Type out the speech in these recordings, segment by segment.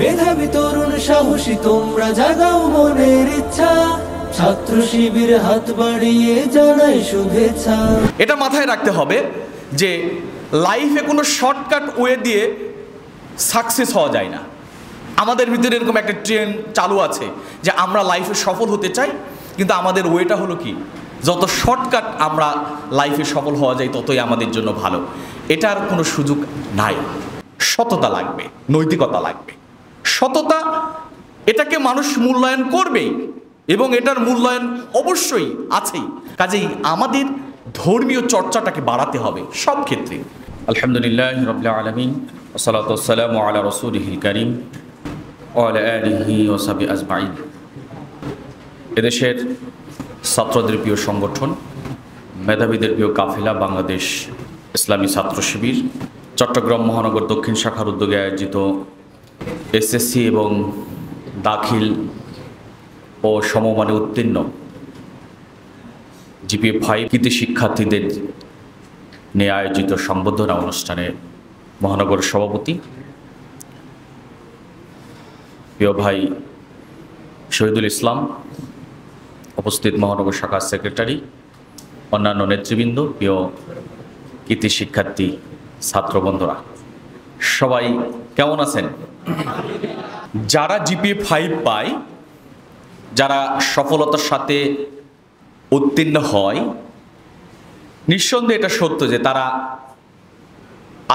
মেধাবী তরুণ সাহসী তোমরা জাগাও মনের ইচ্ছা, ছাত্র শিবির হাত বাড়িয়ে জানাই শুভেচ্ছা। এটা মাথায় রাখতে হবে যে লাইফে কোনো শর্টকাট ওয়ে দিয়ে সাকসেস হওয়া যায় না। আমাদের ভিতরে এরকম একটা ট্রেন্ড চালু আছে যে আমরা লাইফে সফল হতে চাই, কিন্তু আমাদের ওয়েটা হলো কি, যত শর্টকাট আমরা লাইফে সফল হওয়া যায় ততই আমাদের জন্য ভালো। এটার কোনো সুযোগ নাই। সততা লাগবে, নৈতিকতা লাগবে। সততা এটাকে মানুষ মূল্যায়ন করবেই এবং এটার মূল্যায়ন অবশ্যই আছেই। কাজেই আমাদের ধর্মীয় চর্চাটাকে বাড়াতে হবে সব ক্ষেত্রে। আলহামদুলিল্লাহ রাব্বিল আলামিন ওয়া সালাতু ওয়াসসালামু আলা রাসূলিহিল কারীম ওয়া আলা আলিহি ওয়া সাহবিহি আজমাইন। এদেশের ছাত্রদের প্রিয় সংগঠন, মেধাবীদের প্রিয় কাফেলা বাংলাদেশ ইসলামী ছাত্র শিবির চট্টগ্রাম মহানগর দক্ষিণ শাখার উদ্যোগে আয়োজিত এসএসসি এবং দাখিল ও সমমানে উত্তীর্ণ জিপিএ 5 কৃতি শিক্ষার্থীদের নিয়ে আয়োজিত সংবর্ধনা অনুষ্ঠানে মহানগর সভাপতি প্রিয় ভাই শহীদুল ইসলাম, উপস্থিত মহানগর শাখার সেক্রেটারি, অন্যান্য নেতৃবৃন্দ, প্রিয় কৃতি শিক্ষার্থী ছাত্র বন্ধুরা, সবাই কেমন আছেন? যারা জিপিএ 5 পায়, যারা সফলতার সাথে উত্তীর্ণ হয়, নিঃসন্দেহে এটা সত্য যে তারা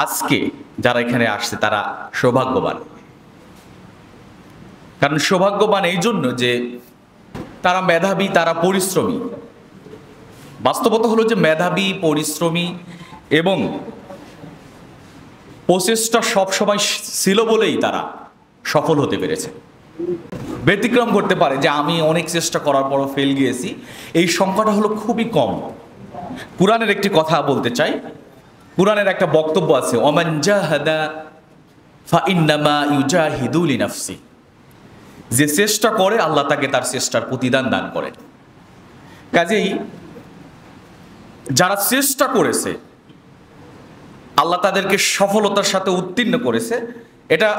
আজকে যারা এখানে আসছে তারা সৌভাগ্যবান। কারণ সৌভাগ্যবান এই জন্য যে তারা মেধাবী, তারা পরিশ্রমী। বাস্তবতা হলো যে মেধাবী, পরিশ্রমী এবং প্রচেষ্টা সবসময় ছিল বলেই তারা সফল হতে পেরেছে। ব্যতিক্রম করতে পারে যে আমি অনেক চেষ্টা করার পরও ফেল গিয়েছি, এই সংখ্যাটা হলো খুবই কম। কুরআনের একটি কথা বলতে চাই। কুরআনের একটা বক্তব্য আছে, ওমান জাহাদা ফাইন্নামা ইউজাহিদু লিনাফসি। যে চেষ্টা করে আল্লাহ তাকে তার চেষ্টার প্রতিদান দান করেন। কাজেই যারা চেষ্টা করেছে আল্লাহ তাদেরকে সফলতার সাথে উত্তীর্ণ করেছে। এটা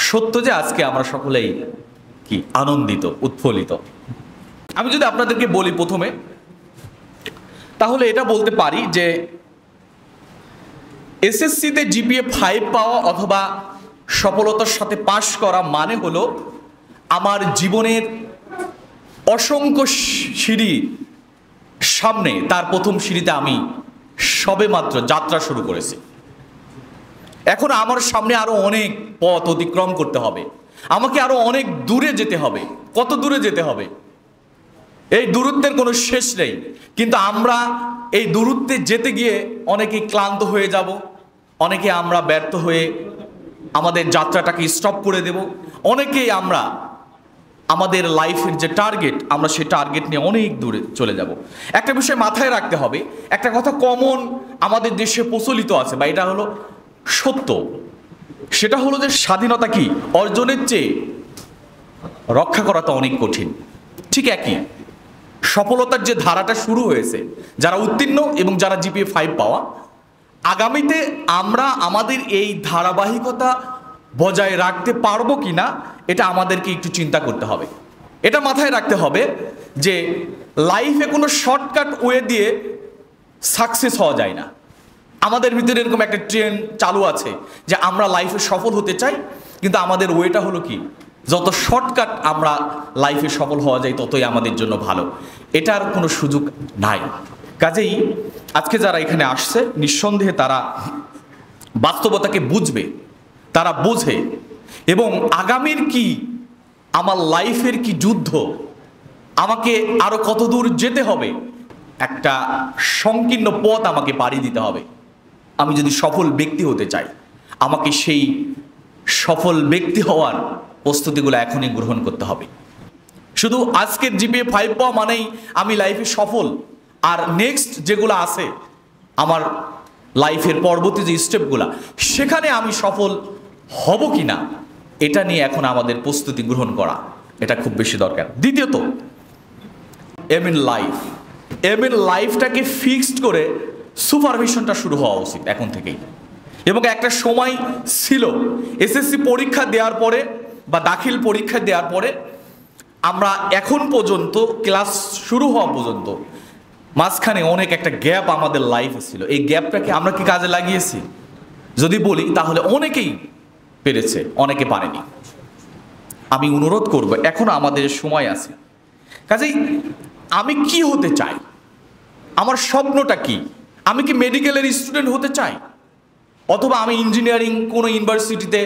সত্য যে আজকে আমরা সকলেই কি আনন্দিত, উৎফুল্লিত। আমি যদি আপনাদেরকে বলি প্রথমে, তাহলে এটা বলতে পারি যে এসএসসিতে জিপিএ 5 পাওয়া অথবা সফলতার সাথে পাশ করা মানে হলো আমার জীবনের অসংখ্য সিঁড়ি সামনে তার প্রথম সিঁড়িতে আমি সবেমাত্র যাত্রা শুরু করেছি। এখন আমার সামনে আরো অনেক পথ অতিক্রম করতে হবে, আমাকে আরো অনেক দূরে যেতে হবে। কত দূরে যেতে হবে? এই দূরত্বের কোনো শেষ নেই। কিন্তু আমরা এই দূরত্বে যেতে গিয়ে অনেকেই ক্লান্ত হয়ে যাব, অনেকে আমরা ব্যর্থ হয়ে আমাদের যাত্রাটাকে স্টপ করে দেব, অনেকেই আমরা আমাদের লাইফের যে টার্গেট, আমরা সেই টার্গেট নিয়ে অনেক দূরে চলে যাব। একটা বিষয় মাথায় রাখতে হবে, একটা কথা কমন আমাদের দেশে প্রচলিত আছে, বা এটা হলো সত্য, সেটা হলো যে স্বাধীনতা কি অর্জনের চেয়ে রক্ষা করাটা অনেক কঠিন। ঠিক একই সফলতার যে ধারাটা শুরু হয়েছে, যারা উত্তীর্ণ এবং যারা জিপিএ 5 পাওয়া, আগামীতে আমরা আমাদের এই ধারাবাহিকতা বজায় রাখতে পারবো কিনা এটা আমাদেরকে একটু চিন্তা করতে হবে। এটা মাথায় রাখতে হবে যে লাইফে কোনো শর্টকাট ওয়ে দিয়ে সাকসেস হওয়া যায় না। আমাদের ভিতরে এরকম একটা ট্রেন্ড চালু আছে যে আমরা লাইফে সফল হতে চাই, কিন্তু আমাদের ওয়েটা হলো কি, যত শর্টকাট আমরা লাইফে সফল হওয়া যায় ততই আমাদের জন্য ভালো। এটার কোনো সুযোগ নাই। কাজেই আজকে যারা এখানে আসছে, নিঃসন্দেহে তারা বাস্তবতাকে বুঝবে, তারা বোঝে এবং আগামীর কি, আমার লাইফের কি যুদ্ধ, আমাকে আরো কত দূর যেতে হবে, একটা সংকীর্ণ পথ আমাকে পাড়ি দিতে হবে। আমি যদি সফল ব্যক্তি হতে চাই, আমাকে সেই সফল ব্যক্তি হওয়ার প্রস্তুতিগুলো এখনই গ্রহণ করতে হবে। শুধু আজকের জিপিএ 5 পাওয়া মানেই আমি লাইফে সফল, আর নেক্সট যেগুলো আছে আমার লাইফের পরবর্তী যে স্টেপগুলো, সেখানে আমি সফল হব কিনা এটা নিয়ে এখন আমাদের প্রস্তুতি গ্রহণ করা এটা খুব বেশি দরকার। দ্বিতীয়ত, এম ইন লাইফটাকে ফিক্সড করে সুপারভিশনটা শুরু হওয়া উচিত এখন থেকেই। এবং একটা সময় ছিল এসএসসি পরীক্ষা দেওয়ার পরে বা দাখিল পরীক্ষা দেওয়ার পরে আমরা এখন পর্যন্ত ক্লাস শুরু হওয়া পর্যন্ত মাঝখানে অনেক একটা গ্যাপ আমাদের লাইফে ছিল। এই গ্যাপটাকে আমরা কি কাজে লাগিয়েছি যদি বলি, তাহলে অনেকেই পেরেছে, অনেকে পারেনি। আমি অনুরোধ করব, এখনো আমাদের সময় আছে। কাজেই আমি কি হতে চাই, আমার স্বপ্নটা কি? আমি কি মেডিকেলের স্টুডেন্ট হতে চাই, অথবা আমি ইঞ্জিনিয়ারিং কোনো ইউনিভার্সিটিতে,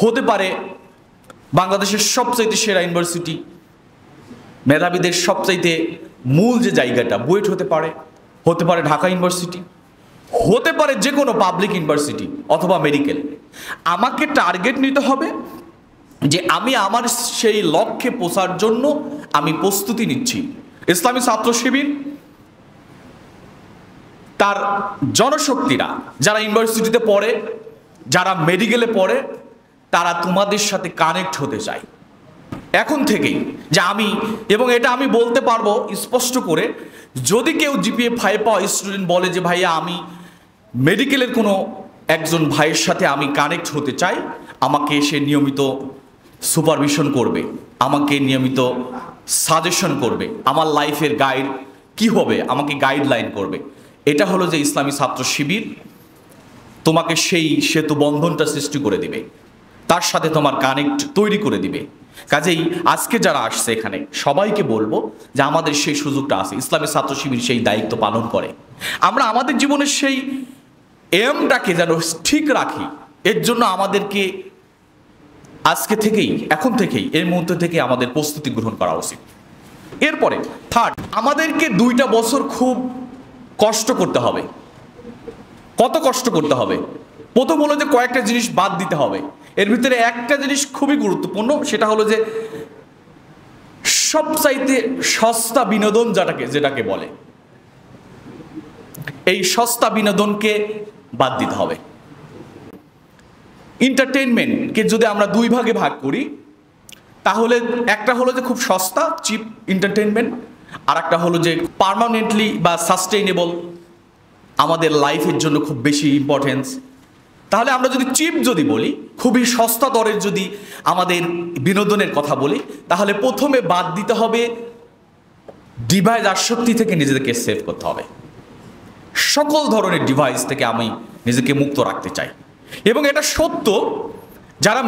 হতে পারে বাংলাদেশের সবচাইতে সেরা ইউনিভার্সিটি, মেধাবীদের সবচাইতে মূল যে জায়গাটা, বুয়েট হতে পারে ঢাকা ইউনিভার্সিটি, হতে পারে যে কোনো পাবলিক ইউনিভার্সিটি অথবা মেডিকেল। আমাকে টার্গেট নিতে হবে যে আমি আমার সেই লক্ষ্যে পৌঁছার জন্য আমি প্রস্তুতি নিচ্ছি। ইসলামী ছাত্র শিবির তার জনশক্তিরা, যারা ইউনিভার্সিটিতে পড়ে, যারা মেডিকেলে পড়ে, তারা তোমাদের সাথে কানেক্ট হতে চায় এখন থেকেই। যে আমি, এবং এটা আমি বলতে পারবো স্পষ্ট করে, যদি কেউ জিপিএ 5 পাওয়া স্টুডেন্ট বলে যে ভাইয়া আমি মেডিকেলের কোনো একজন ভাইয়ের সাথে আমি কানেক্ট হতে চাই, আমাকে সে নিয়মিত সুপারভিশন করবে, আমাকে নিয়মিত সাজেশন করবে, আমার লাইফের গাইড কি হবে আমাকে গাইডলাইন করবে। এটা হলো যে ইসলামী ছাত্র শিবির তোমাকে সেই সেতু বন্ধনটা সৃষ্টি করে দিবে, তার সাথে তোমার কানেক্ট তৈরি করে দিবে। কাজেই আজকে যারা আসছে এখানে সবাইকে বলবো যে আমাদের সেই সুযোগটা আছে, ইসলামী ছাত্র শিবির সেই দায়িত্ব পালন করে। আমরা আমাদের জীবনের সেই এমটাকে যেন ঠিক রাখি, এর জন্য আমাদেরকে আজকে থেকেই, এখন থেকেই, এই মুহূর্ত থেকে আমাদের প্রস্তুতি গ্রহণ করা উচিত। এরপরে থার্ড, আমাদেরকে 2টা বছর খুব কষ্ট করতে হবে। কত কষ্ট করতে হবে? প্রথম হলো যে কয়েকটা জিনিস বাদ দিতে হবে। এর ভিতরে একটা জিনিস খুবই গুরুত্বপূর্ণ, সেটা হলো যে সবচাইতে সস্তা বিনোদন যেটাকে বলে, এই সস্তা বিনোদনকে বাদ দিতে হবে। এন্টারটেইনমেন্টকে যদি আমরা 2 ভাগে ভাগ করি, তাহলে একটা হলো যে খুব সস্তা চিপ এন্টারটেইনমেন্ট, আর একটা হলো যে পার্মানেন্টলি বা সাস্টেইনেবল, আমাদের লাইফের জন্য খুব বেশি ইম্পর্টেন্স। তাহলে আমরা যদি চিপ যদি বলি, খুবই সস্তা দরের যদি আমাদের বিনোদনের কথা বলি, তাহলে প্রথমে বাদ দিতে হবে ডিভাইস আসক্তি থেকে নিজেদেরকে সেভ করতে হবে। সকল ধরনের ডিভাইস থেকে আমি নিজেকে মুক্ত রাখতে চাই। এবং এটা সত্য, যারা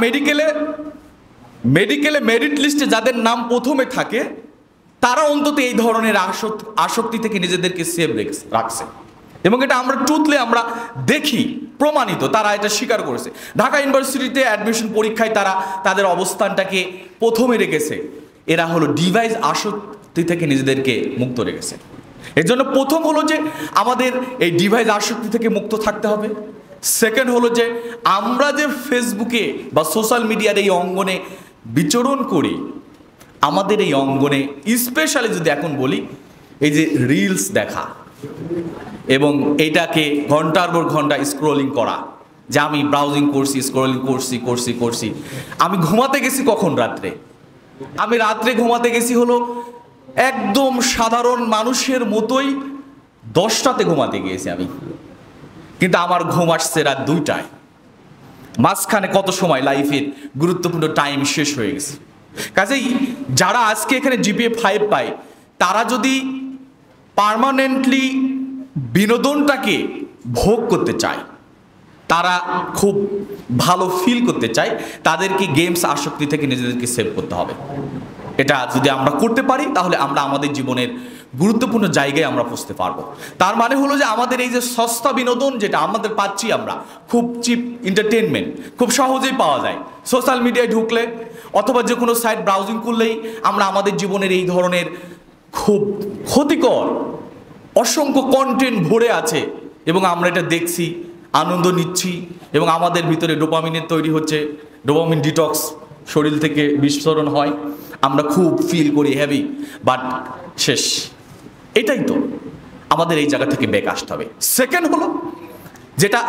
মেডিকেলে মেরিট লিস্টে যাদের নাম প্রথমে থাকে, তারা অন্তত এই ধরনের আসক্তি থেকে নিজেদেরকে সেভ রাখছে। এবং এটা আমরা ট্রুথলি আমরা দেখি, প্রমাণিত, তারা এটা স্বীকার করেছে। ঢাকা ইউনিভার্সিটিতে অ্যাডমিশন পরীক্ষায় তারা তাদের অবস্থানটাকে প্রথমে রেখেছে, এরা হলো ডিভাইস আসক্তি থেকে নিজেদেরকে মুক্ত রেখেছে। এর জন্য প্রথম হলো যে আমাদের এই ডিভাইস আসক্তি থেকে মুক্ত থাকতে হবে। সেকেন্ড হলো যে আমরা যে ফেসবুকে বা সোশ্যাল মিডিয়ার এই অঙ্গনে বিচরণ করি, আমাদের এই অঙ্গনে স্পেশালি যদি এখন বলি, এই যে রিলস দেখা এবং এইটাকে ঘন্টার পর ঘন্টা স্ক্রলিং করা, যে আমি ব্রাউজিং করছি, স্ক্রলিং করছি। আমি ঘুমাতে গেছি কখন? রাত্রে। আমি রাত্রে ঘুমাতে গেছি হলো একদম সাধারণ মানুষের মতোই 10টাতে ঘুমাতে গিয়েছি আমি, কিন্তু আমার ঘুম আসছে রাত 2টায়। মাঝখানে কত সময় লাইফের গুরুত্বপূর্ণ টাইম শেষ হয়ে গেছে। কাজেই যারা আজকে এখানে জিপিএ 5 পায়, তারা যদি পার্মানেন্টলি বিনোদনটাকে ভোগ করতে চায়, তারা খুব ভালো ফিল করতে চায়, তাদেরকে গেমস আসক্তি থেকে নিজেদেরকে সেভ করতে হবে। এটা যদি আমরা করতে পারি, তাহলে আমরা আমাদের জীবনের গুরুত্বপূর্ণ জায়গায় আমরা পৌঁছতে পারবো। তার মানে হলো যে আমাদের এই যে সস্তা বিনোদন যেটা আমাদের পাচ্ছি, আমরা খুব চিপ এন্টারটেনমেন্ট খুব সহজেই পাওয়া যায় সোশ্যাল মিডিয়ায় ঢুকলে, অথবা যে কোনো সাইট ব্রাউজিং করলেই আমরা আমাদের জীবনের এই ধরনের খুব ক্ষতিকর অসংখ্য কন্টেন্ট ভরে আছে, এবং আমরা এটা দেখছি, আনন্দ নিচ্ছি, এবং আমাদের ভিতরে ডোপামিনের তৈরি হচ্ছে, ডোপামিন ডিটক্স শরীর থেকে বিস্ফোরণ হয়, আমরা খুব ফিল করি হ্যাভি, বাট শেষ। এটাই তো আমাদের এই জায়গা থেকে ব্যাক আসতে হবে। সেকেন্ড হলো যেটা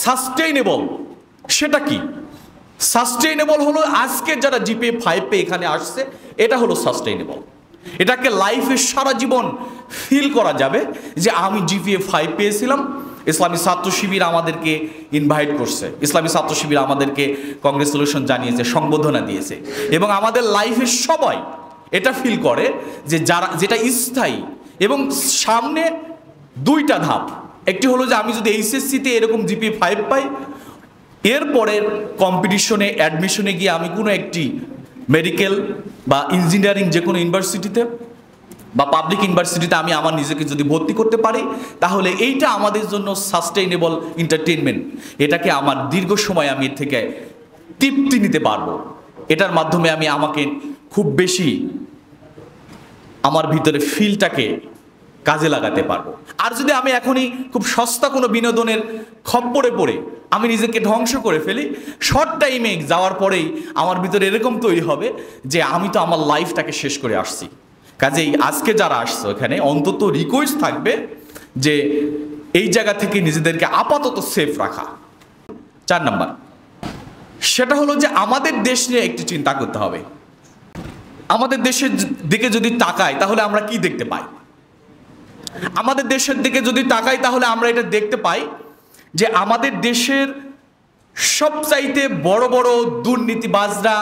সাস্টেইনেবল। সেটা কি? সাস্টেইনেবল হলো আজকে যারা জিপিএ 5 পেয়ে এখানে আসছে, এটা হলো সাস্টেইনেবল। এটাকে লাইফে সারা জীবন ফিল করা যাবে যে আমি জিপিএ 5 পেয়েছিলাম, ইসলামী ছাত্র শিবির আমাদেরকে ইনভাইট করছে, ইসলামী ছাত্র শিবির আমাদেরকে কংগ্রেচুলেশন জানিয়েছে, সংবর্ধনা দিয়েছে, এবং আমাদের লাইফে সবাই এটা ফিল করে যে যেটা স্থায়ী। এবং সামনে দুইটা ধাপ, একটি হলো যে আমি যদি এইচএসসিতে এরকম জিপিএ 5 পাই, এরপরের কম্পিটিশনে অ্যাডমিশনে গিয়ে আমি কোনো একটি মেডিকেল বা ইঞ্জিনিয়ারিং যে কোনো ইউনিভার্সিটিতে বা পাবলিক ইউনিভার্সিটিতে আমি আমার নিজেকে যদি ভর্তি করতে পারি, তাহলে এইটা আমাদের জন্য সাস্টেইনেবল এন্টারটেইনমেন্ট। এটাকে আমার দীর্ঘ সময় আমি এর থেকে তৃপ্তি নিতে পারবো, এটার মাধ্যমে আমি আমাকে খুব বেশি আমার ভিতরে ফিলটাকে কাজে লাগাতে পারবো। আর যদি আমি এখনই খুব সস্তা কোনো বিনোদনের খপ্পরে পড়ে আমি নিজেকে ধ্বংস করে ফেলি, শর্ট টাইমে যাওয়ার পরেই আমার ভিতরে এরকম তৈরি হবে যে আমি তো আমার লাইফটাকে শেষ করে আসছি। কাজেই আজকে যারা আসছো এখানে অন্তত রিকোয়েস্ট থাকবে যে এই জায়গা থেকে নিজেদেরকে আপাতত সেফ রাখা। 4 নাম্বার, সেটা হলো যে আমাদের দেশ নিয়ে একটু চিন্তা করতে হবে। আমাদের দেশের দিকে যদি তাকাই তাহলে আমরা কি দেখতে পাই? আমাদের দেশের দিকে যদি তাকাই তাহলে আমরা এটা দেখতে পাই যে আমাদের দেশের সবচাইতে বড় বড় দুর্নীতিবাজরা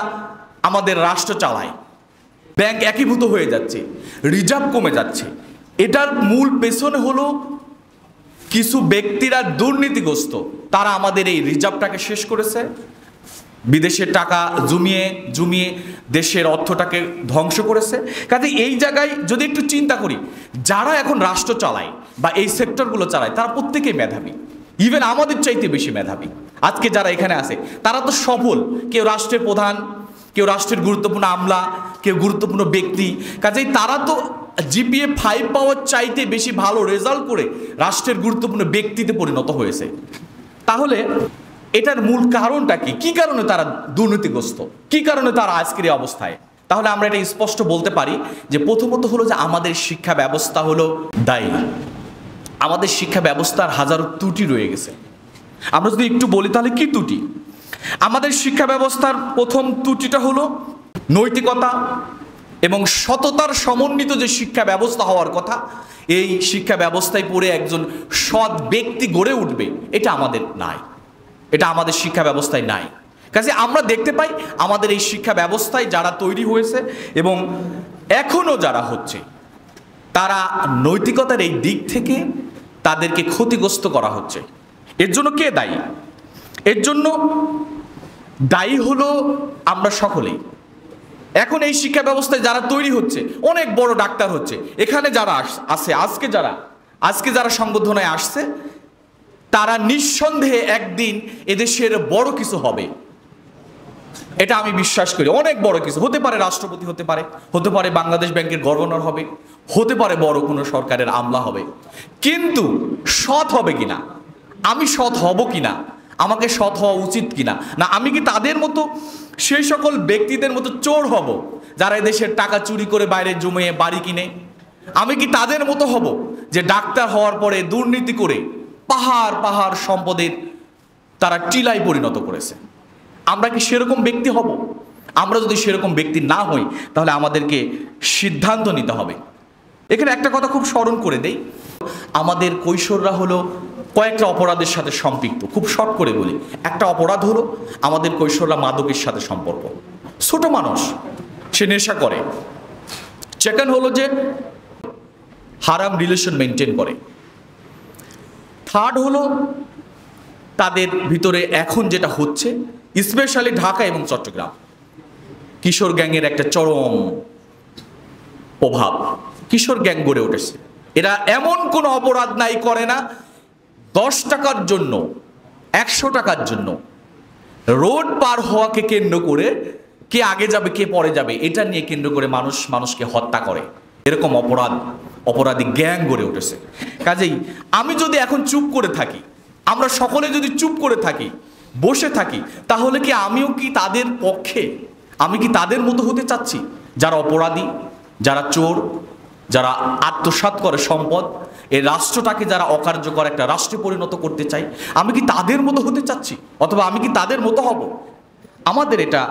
আমাদের রাষ্ট্র চালায়। ব্যাংক একীভূত হয়ে যাচ্ছে, রিজার্ভ কমে যাচ্ছে। এটার মূল পেছনে হলো কিছু ব্যক্তিরা দুর্নীতিগ্রস্ত, তারা আমাদের এই রিজার্ভটাকে শেষ করেছে, বিদেশের টাকা জমিয়ে দেশের অর্থটাকে ধ্বংস করেছে। কাজে এই জায়গায় যদি একটু চিন্তা করি, যারা এখন রাষ্ট্র চালায় বা এই সেক্টরগুলো চালায় তারা প্রত্যেকেই মেধাবী, ইভেন আমাদের চাইতে বেশি মেধাবী। আজকে যারা এখানে আছে তারা তো সফল, কেউ রাষ্ট্রের প্রধান, কেউ রাষ্ট্রের গুরুত্বপূর্ণ আমলা, কেউ গুরুত্বপূর্ণ ব্যক্তি। কাজেই তারা তো জিপিএ 5 পাওয়ার চাইতে বেশি ভালো রেজাল্ট করে রাষ্ট্রের গুরুত্বপূর্ণ ব্যক্তিতে পরিণত হয়েছে। তাহলে এটার মূল কারণটা কি? কি কারণে তারা দুর্নীতিগ্রস্ত, কি কারণে তারা আজকের এই অবস্থায়? তাহলে আমরা এটা স্পষ্ট বলতে পারি যে প্রথমত হলো যে আমাদের শিক্ষা ব্যবস্থা হলো দায়ী। আমাদের শিক্ষা ব্যবস্থার হাজারো ত্রুটি রয়ে গেছে। আমরা যদি একটু বলি তাহলে কি ত্রুটি? আমাদের শিক্ষা ব্যবস্থার প্রথম ত্রুটিটা হলো নৈতিকতা এবং সততার সমন্বিত যে শিক্ষা ব্যবস্থা হওয়ার কথা, এই শিক্ষা ব্যবস্থায় পড়ে একজন সৎ ব্যক্তি গড়ে উঠবে, এটা আমাদের নাই, এটা আমাদের শিক্ষা ব্যবস্থায় নাই। কাজে আমরা দেখতে পাই আমাদের এই শিক্ষা ব্যবস্থায় যারা তৈরি হয়েছে এবং এখনও যারা হচ্ছে, তারা নৈতিকতার এই দিক থেকে তাদেরকে ক্ষতিগ্রস্ত করা হচ্ছে। এর জন্য কে দায়ী? এর জন্য দায়ী হলো আমরা সকলেই। এখন এই শিক্ষা ব্যবস্থায় যারা তৈরি হচ্ছে, অনেক বড় ডাক্তার হচ্ছে, এখানে যারা আছে আজকে যারা সংবর্ধনায় আসছে, তারা নিঃসন্দেহে একদিন এদেশের বড় কিছু হবে, এটা আমি বিশ্বাস করি। অনেক বড় কিছু হতে পারে, রাষ্ট্রপতি হতে পারে বাংলাদেশ ব্যাংকের গভর্নর হবে, হতে পারে বড় কোনো সরকারের আমলা হবে। কিন্তু সৎ হবে কিনা, আমি সৎ হব কিনা, আমাকে সৎ হওয়া উচিত কিনা, না আমি কি তাদের মতো সেই সকল ব্যক্তিদের মতো চোর হব যারা এদেশের টাকা চুরি করে বাইরে জমিয়ে বাড়ি কিনে? আমি কি তাদের মতো হব যে ডাক্তার হওয়ার পরে দুর্নীতি করে পাহাড় পাহাড় সম্পদের তারা টিলায় পরিণত করেছে? আমরা কি সেরকম ব্যক্তি হব? আমরা যদি সেরকম ব্যক্তি না হই তাহলে আমাদেরকে সিদ্ধান্ত নিতে হবে। এখানে একটা কথা খুব স্মরণ করে দেই, আমাদের কৈশোররা হলো কয়েকটা অপরাধের সাথে সম্পৃক্ত। খুব শর্ট করে বলি, একটা অপরাধ হলো আমাদের কৈশোররা মাদকের সাথে সম্পর্ক, ছোট মানুষ, সে নেশা করে। সেকেন্ড হলো যে হারাম রিলেশন মেনটেন করে। থার্ড হলো তাদের ভিতরে এখন যেটা হচ্ছে, স্পেশালি ঢাকা এবং চট্টগ্রাম, কিশোর গ্যাংয়ের একটা চরম প্রভাব। কিশোর গ্যাং গড়ে উঠেছে, এরা এমন কোনো অপরাধ নাই করে না, 10 টাকার জন্য 100 টাকার জন্য রোড পার হওয়াকে কেন্দ্র করে কে আগে যাবে কে পরে যাবে এটা নিয়ে কেন্দ্র করে মানুষকে হত্যা করে। এরকম অপরাধী গ্যাং গড়ে উঠেছে। কাজেই আমি যদি এখন চুপ করে থাকি, আমরা সকলে যদি চুপ করে থাকি, বসে থাকি, তাহলে কি আমিও কি তাদের পক্ষে, আমি কি তাদের মতো হতে চাচ্ছি? যারা অপরাধী, যারা চোর, যারা আত্মসাৎ করে সম্পদ, এই রাষ্ট্রটাকে যারা অকার্যকর একটা রাষ্ট্রে পরিণত করতে চাই, আমি কি তাদের মতো হতে চাচ্ছি? অথবা আমি কি তাদের মতো হব? আমাদের এটা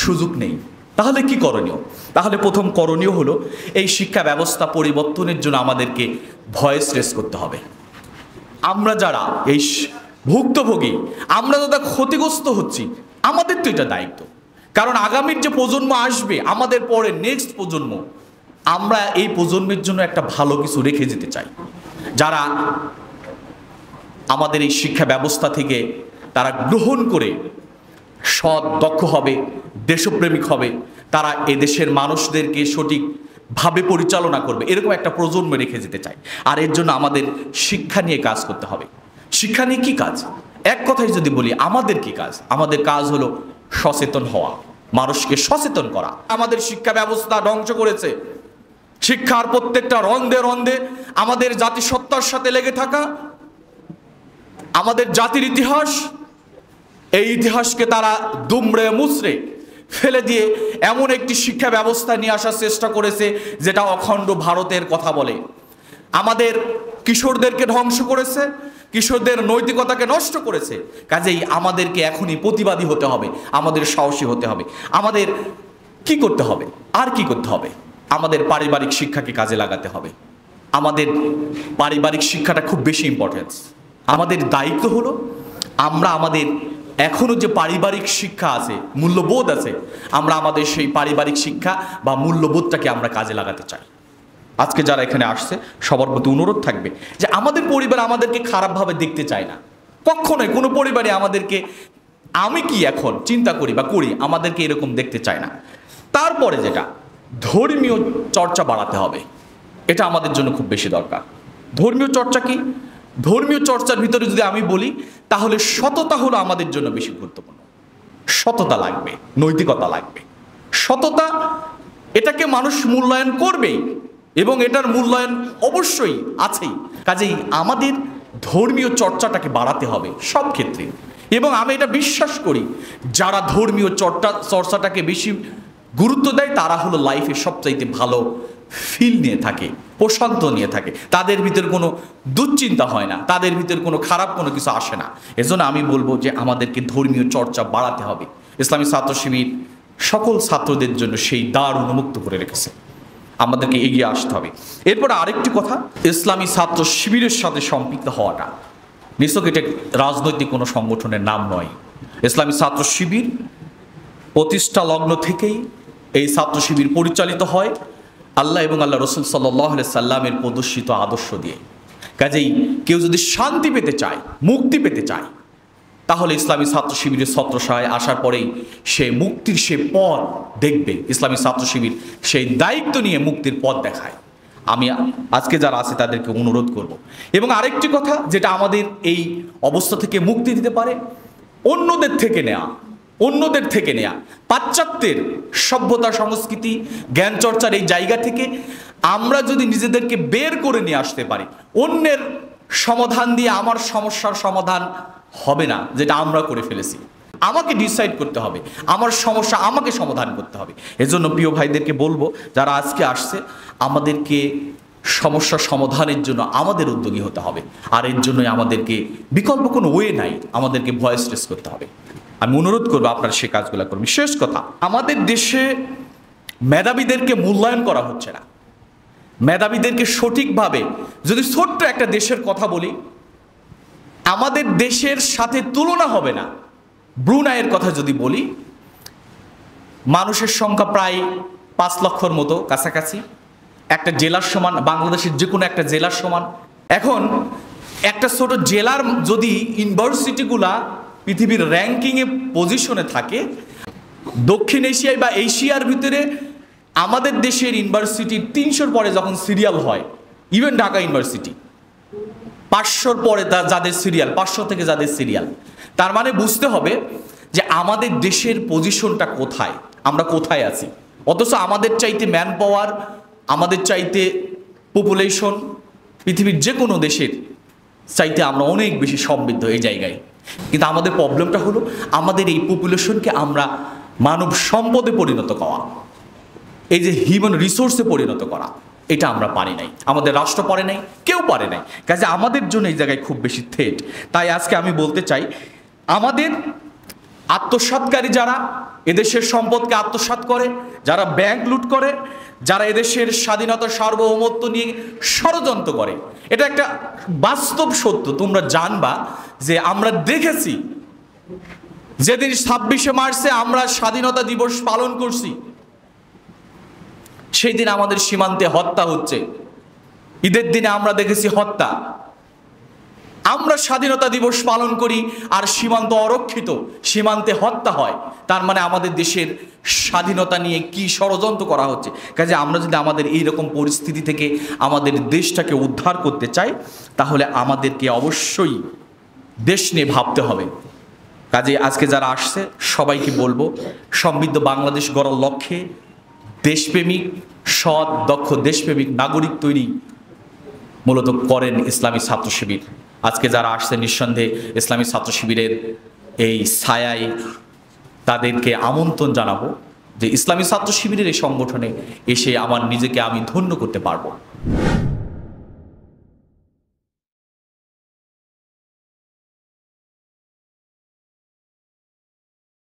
সুযোগ নেই। তাহলে কি করণীয়? তাহলে প্রথম করণীয় হলো এই শিক্ষা ব্যবস্থা পরিবর্তনের জন্য আমাদেরকে ভয়েস রেজ করতে হবে। আমরা যারা এই ভুক্তভোগী, আমরা যারা ক্ষতিগ্রস্ত হচ্ছি, আমাদের তো এটা দায়িত্ব। কারণ আগামীর যে প্রজন্ম আসবে, আমাদের পরে নেক্সট প্রজন্ম, আমরা এই প্রজন্মের জন্য একটা ভালো কিছু রেখে যেতে চাই। যারা আমাদের এই শিক্ষা ব্যবস্থা থেকে তারা গ্রহণ করে সৎ, দক্ষ হবে, দেশপ্রেমিক হবে, তারা এদেশের মানুষদেরকে সঠিকভাবে পরিচালনা করবে, এরকম একটা প্রজন্ম রেখে যেতে চাই। আর এর জন্য আমাদের শিক্ষা নিয়ে কাজ করতে হবে। শিক্ষা নিয়ে কী কাজ? এক কথায় যদি বলি, আমাদের কি কাজ? আমাদের কাজ হলো সচেতন হওয়া, মানুষকে সচেতন করা। আমাদের শিক্ষা ব্যবস্থা ধ্বংস করেছে। শিক্ষার প্রত্যেকটা রন্ধে রন্ধে আমাদের জাতিসত্তার সাথে লেগে থাকা, আমাদের জাতির ইতিহাস, এই ইতিহাসকে তারা দুমড়ে মুচড়ে ফেলে দিয়ে এমন একটি শিক্ষা ব্যবস্থা নিয়ে আসার চেষ্টা করেছে যেটা অখণ্ড ভারতের কথা বলে। আমাদের কিশোরদেরকে ধ্বংস করেছে, কিশোরদের নৈতিকতাকে নষ্ট করেছে। কাজেই আমাদেরকে এখনই প্রতিবাদী হতে হবে, আমাদের সাহসী হতে হবে। আমাদের কি করতে হবে? আর কি করতে হবে? আমাদের পারিবারিক শিক্ষাকে কাজে লাগাতে হবে। আমাদের পারিবারিক শিক্ষাটা খুব বেশি ইম্পর্টেন্স। আমাদের দায়িত্ব হলো আমরা আমাদের এখনো যে পারিবারিক শিক্ষা আছে, মূল্যবোধ আছে, আমরা আমাদের সেই পারিবারিক শিক্ষা বা মূল্যবোধটাকে আমরা কাজে লাগাতে চাই। আজকে যারা এখানে আসছে সবার প্রতি অনুরোধ থাকবে যে আমাদের পরিবার আমাদেরকে খারাপভাবে দেখতে চায় না, কখনোই কোনো পরিবারে আমাদেরকে, আমি কি এখন চিন্তা করি বা করি, আমাদেরকে এরকম দেখতে চায় না। তারপরে যেটা ধর্মীয় চর্চা বাড়াতে হবে, এটা আমাদের জন্য খুব বেশি দরকার। ধর্মীয় চর্চা কি? ধর্মীয় চর্চার ভিতরে যদি আমি বলি, তাহলে সততা হলো আমাদের জন্য বেশি গুরুত্বপূর্ণ। সততা লাগবে, নৈতিকতা লাগবে। সততা, এটাকে মানুষ মূল্যায়ন করবেই এবং এটার মূল্যায়ন অবশ্যই আছেই। কাজেই আমাদের ধর্মীয় চর্চাটাকে বাড়াতে হবে সব ক্ষেত্রে। এবং আমি এটা বিশ্বাস করি, যারা ধর্মীয় চর্চাটাকে বেশি গুরুত্ব দেয় তারা হলো লাইফে সবচাইতে ভালো ফিল নিয়ে থাকে, প্রশান্ত নিয়ে থাকে। তাদের ভিতর কোনো দুশ্চিন্তা হয় না, তাদের ভিতর কোনো খারাপ কোনো কিছু আসে না। এজন্য আমি বলবো যে আমাদেরকে ধর্মীয় চর্চা বাড়াতে হবে। ইসলামী ছাত্র শিবির সকল ছাত্রদের জন্য সেই দ্বার উন্মুক্ত করে রেখেছে, আমাদেরকে এগিয়ে আসতে হবে। এরপরে আরেকটি কথা, ইসলামী ছাত্র শিবিরের সাথে সম্পৃক্ত হওয়াটা নিছক এটা রাজনৈতিক কোনো সংগঠনের নাম নয়। ইসলামী ছাত্র শিবির প্রতিষ্ঠা লগ্ন থেকেই এই ছাত্র শিবির পরিচালিত হয় আল্লাহ এবং আল্লাহ রসুল সাল্লাল্লাহু আলাইহি সাল্লামের প্রদর্শিত আদর্শ দিয়ে। কাজেই কেউ যদি শান্তি পেতে চায়, মুক্তি পেতে চায়, তাহলে ইসলামী ছাত্র শিবিরের ছত্রছায়ায় আসার পরেই সে মুক্তির সে পথ দেখবে। ইসলামী ছাত্র শিবির সেই দায়িত্ব নিয়ে মুক্তির পথ দেখায়। আমি আজকে যারা আছে তাদেরকে অনুরোধ করব। এবং আরেকটি কথা যেটা আমাদের এই অবস্থা থেকে মুক্তি দিতে পারে, অন্যদের থেকে নেয়া পাশ্চাত্যের সভ্যতা, সংস্কৃতি, জ্ঞান চর্চার এই জায়গা থেকে আমরা যদি নিজেদেরকে বের করে নিয়ে আসতে পারি, অন্যের সমাধান দিয়ে আমার সমস্যার সমাধান হবে না, যেটা আমরা করে ফেলেছি। আমাকে ডিসাইড করতে হবে, আমার সমস্যা আমাকে সমাধান করতে হবে। এজন্য প্রিয় ভাইদেরকে বলবো, যারা আজকে আসছে, আমাদেরকে সমস্যা সমাধানের জন্য আমাদের উদ্যোগী হতে হবে। আর এর জন্যই আমাদেরকে বিকল্প কোনো ওয়ে নাই, আমাদেরকে ভয়েস রেজ করতে হবে। আমি অনুরোধ করবো আপনারা সে কাজগুলো করবেন। শেষ কথা, আমাদের দেশে মেধাবীদেরকে মূল্যায়ন করা হচ্ছে না। মেধাবীদেরকে সঠিকভাবে, যদি ছোট্ট একটা দেশের কথা বলি, আমাদের দেশের সাথে তুলনা হবে না। ব্রুনাইয়ের কথা যদি বলি, মানুষের সংখ্যা প্রায় 5 লক্ষর মতো কাছাকাছি, একটা জেলার সমান, বাংলাদেশের যে কোনো একটা জেলার সমান। এখন একটা ছোট জেলার যদি ইউনিভার্সিটিগুলা পৃথিবীর র্যাঙ্কিংয়ে পজিশনে থাকে, দক্ষিণ এশিয়ায় বা এশিয়ার ভিতরে আমাদের দেশের ইউনিভার্সিটি 300-র পরে যখন সিরিয়াল হয়, ইভেন ঢাকা ইউনিভার্সিটি 500-র পরে যাদের সিরিয়াল, 500 থেকে যাদের সিরিয়াল, তার মানে বুঝতে হবে যে আমাদের দেশের পজিশনটা কোথায়, আমরা কোথায় আছি। অথচ আমাদের চাইতে ম্যান পাওয়ার, আমাদের চাইতে পপুলেশন পৃথিবীর যে কোনো দেশের চাইতে আমরা অনেক বেশি সমৃদ্ধ এই জায়গায়। কিন্তু আমাদের প্রবলেমটা হলো আমাদের এই পপুলেশনকে আমরা মানব সম্পদে পরিণত করা, এই যে হিউম্যান রিসোর্সে পরিণত করা, এটা আমরা পারি নাই, আমাদের রাষ্ট্র পারে নাই, কেউ পারে নাই। কাজে আমাদের জন্য এই জায়গায় খুব বেশি থ্রেট। তাই আজকে আমি বলতে চাই, আমাদের আত্মসাৎকারী যারা এদেশের সম্পদকে আত্মসাৎ করে, যারা ব্যাংক লুট করে, যারা এদেশের স্বাধীনতা সার্বভৌমত্ব নিয়ে ষড়যন্ত্র করে, এটা একটা বাস্তব সত্য। তোমরা জানবা যে আমরা দেখেছি যেদিন 26শে মার্চে আমরা স্বাধীনতা দিবস পালন করছি, সেই দিন আমাদের সীমান্তে হত্যা হচ্ছে। ঈদের দিনে আমরা দেখেছি হত্যা। আমরা স্বাধীনতা দিবস পালন করি আর সীমান্ত অরক্ষিত, সীমান্তে হত্যা হয়। তার মানে আমাদের দেশের স্বাধীনতা নিয়ে কি ষড়যন্ত্র করা হচ্ছে। কাজে আমরা যদি আমাদের এইরকম পরিস্থিতি থেকে আমাদের দেশটাকে উদ্ধার করতে চাই, তাহলে আমাদেরকে অবশ্যই দেশ নিয়ে ভাবতে হবে। কাজে আজকে যারা আসছে সবাইকে বলবো, সমৃদ্ধ বাংলাদেশ গড়ার লক্ষ্যে দেশপ্রেমিক, সৎ, দক্ষ দেশপ্রেমিক নাগরিক তৈরি মূলত করেন ইসলামী ছাত্র শিবির। আজকে যারা আসছে নিঃসন্দেহে ইসলামী ছাত্র শিবিরের এই ছায়ায় তাদেরকে আমন্ত্রণ জানাবো যে ইসলামী ছাত্র শিবিরের এই সংগঠনে এসে আমার নিজেকে আমি ধন্য করতে পারবো।